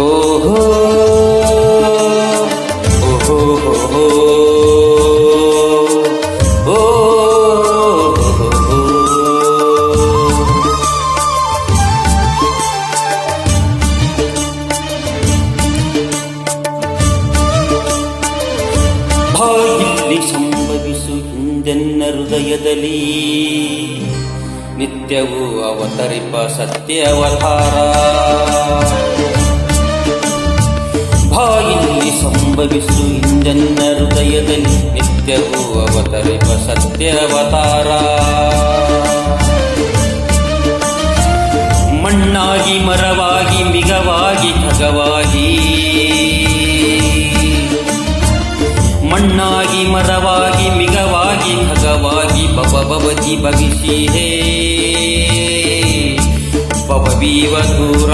ಓಹೋ ಓಹೋ ಓಹೋ ಇಲ್ಲಿ ಸಂಭವಿಸು ಹಿಂದೆನ್ನ ಹೃದಯದಲ್ಲಿ ನಿತ್ಯವೂ ಅವತರಿಪ ಸತ್ಯ ಅವತಾರ. ಇಲ್ಲಿ ಸಂಭವಿಸು ಹಿಂದೆನ್ನ ಹೃದಯದಲ್ಲಿ ನಿತ್ಯವೂ ಅವತರಿಪ ಸತ್ಯ ಅವತಾರ. ಮಣ್ಣಾಗಿ ಮರವಾಗಿ ಮಿಗವಾಗಿ ಖಗವಾಗಿ, ಮಣ್ಣಾಗಿ ಮರವಾಗಿ ಮಿಗವಾಗಿ ಖಗವಾಗಿ ಭವಭವತಿ ಭವಿಷಿ ಹೇ ಭವವೀವ ದೂರ.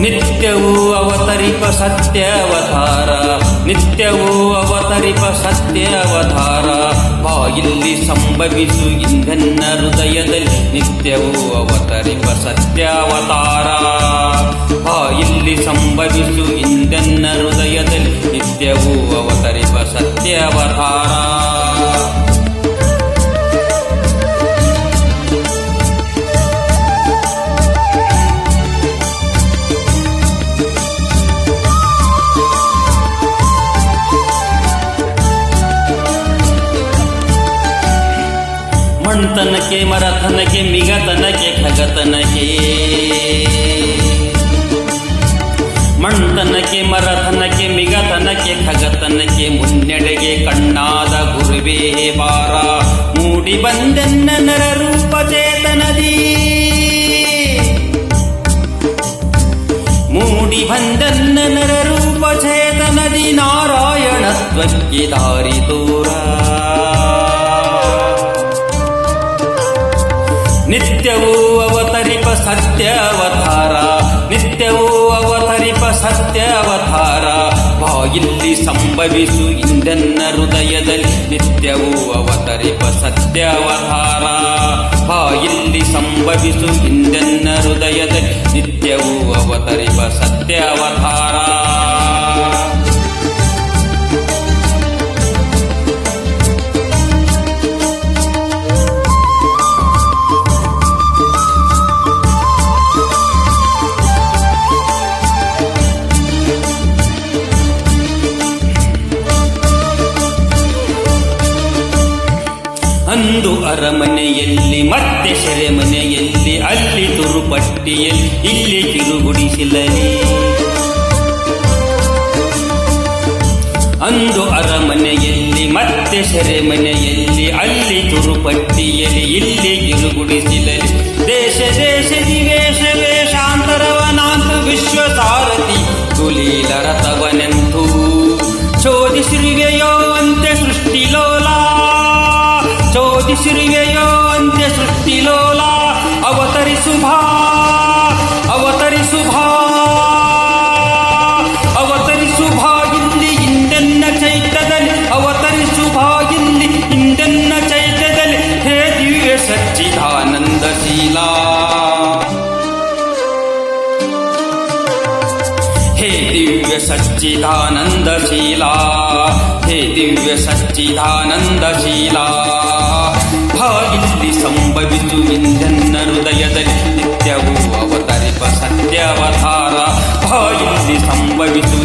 ನಿತ್ಯವೂ ಅವತರಿಪ ಸತ್ಯ ಅವತಾರ, ನಿತ್ಯವೂ ಅವತರಿಪ ಸತ್ಯ ಅವತಾರ. ಇಲ್ಲಿ ಸಂಭವಿಸು ಇಂಧನ್ನ ಹೃದಯದಲ್ಲಿ ನಿತ್ಯವೂ ಅವತರಿಪ ಸತ್ಯ ಅವತಾರ. ಇಲ್ಲಿ ಸಂಭವಿಸು ಇಂಧನ್ನ ಹೃದಯದಲ್ಲಿ ನಿತ್ಯವೂ ಅವತರಿಪ ಸತ್ಯ ಅವತಾರ. ಮಣ್ತನಕ್ಕೆ ಮರತನಕ್ಕೆ ಮಿಗತನಕ್ಕೆ ಖಗತನಕ್ಕೆ, ಮಣ್ತನಕ್ಕೆ ಮರತನಕ್ಕೆ ಮಿಗತನಕ್ಕೆ ಖಗತನಕ್ಕೆ ಮುನ್ನಡೆಗೆ ಕಣ್ಣಾದ ಗುರುವೇ ಬಾರ. ಮೂಡಿ ಬಂದೆನ್ನ ನರ ರೂಪ ಚೇತನದಿ, ಮೂಡಿ ಬಂದೆನ್ನ ನರ ರೂಪ ಚೇತನದಿ. ನಾರಾಯಣತ್ವಕ್ಕೆ ದಾರಿ ತೋರ. ನಿತ್ಯವೂ ಅವತರಿಪ ಸತ್ಯ ಅವತಾರ, ನಿತ್ಯವೂ ಅವತರಿಪ ಸತ್ಯ ಅವತಾರ. ಇಲ್ಲಿ ಸಂಭವಿಸು ಇಂಧನ್ನ ಹೃದಯದಲ್ಲಿ ನಿತ್ಯವೂ ಅವತರಿಪ ಸತ್ಯ ಅವತಾರ. ಇಲ್ಲಿ ಸಂಭವಿಸು ಇಂಧನ್ನ ಹೃದಯದಲ್ಲಿ ನಿತ್ಯವೂ ಅವತರಿಪ ಸತ್ಯ ಅವತಾರ. ಅಂದು ಅರಮನೆಯಲ್ಲಿ ಮತ್ತೆ ಸೆರೆಮನೆಯಲ್ಲಿ, ಅಲ್ಲಿ ತುರುಪಟ್ಟಿಯಲ್ಲಿ ಇಲ್ಲಿ ಕಿರುಗುಡಿಸಿಲಲಿ. ಅಂದು ಅರಮನೆಯಲ್ಲಿ ಮತ್ತೆ ಸೆರೆಮನೆಯಲ್ಲಿ, ಅಲ್ಲಿ ತುರುಪಟ್ಟಿಯಲ್ಲಿ ಇಲ್ಲಿ ಕಿರುಗುಡಿಸಿಲಲಿ. ದೇಶ ದೇಶ ದಿವೇಶ ವೇಷಾಂತರವನಾಂತ ವಿಶ್ವಸಾರಥಿ ಕುಲೀಲ ರಥವನೆಂದು ಚೋದಿಸಿರುವೆಯೋ ಅಂತ್ಯ ಸೃಷ್ಟಿಲೋಲ, ಚೋದಿಸಿರುವೆಯೋ ಅಂತ್ಯ ಸೃಷ್ಟಿಲೋಲ. ಅವತರಿಸುಭಾ ಅವತರಿಸುಭಾ ಅವತರಿಸುಭಾ ಇಲ್ಲಿ ಇಂದೆನ್ನ ಚೈತ್ಯದಲ್ಲಿ, ಅವತರಿಸುಭಾ ಇಲ್ಲಿ ಇಂದೆನ್ನ ಚೈತ್ಯದಲ್ಲಿ. ಹೇ ದಿವ್ಯ ಸಚ್ಚಿದಾನಂದಶೀಲ, ಹೇ ದಿವ್ಯ ಸಚ್ಚಿದಾನಂದಶೀಲ, ಹೇ ದಿವ್ಯ ಸಚ್ಚಿದಾನಂದಶೀಲ. ಇಲ್ಲಿ ಸಂಭವಿಸು ಇಂಧನ್ನ ಹೃದಯದಲ್ಲಿ ನಿತ್ಯವೂ ಅವತರಿಪ ಸತ್ಯ ಅವತಾರ. ಇಲ್ಲಿ ಸಂಭವಿಸು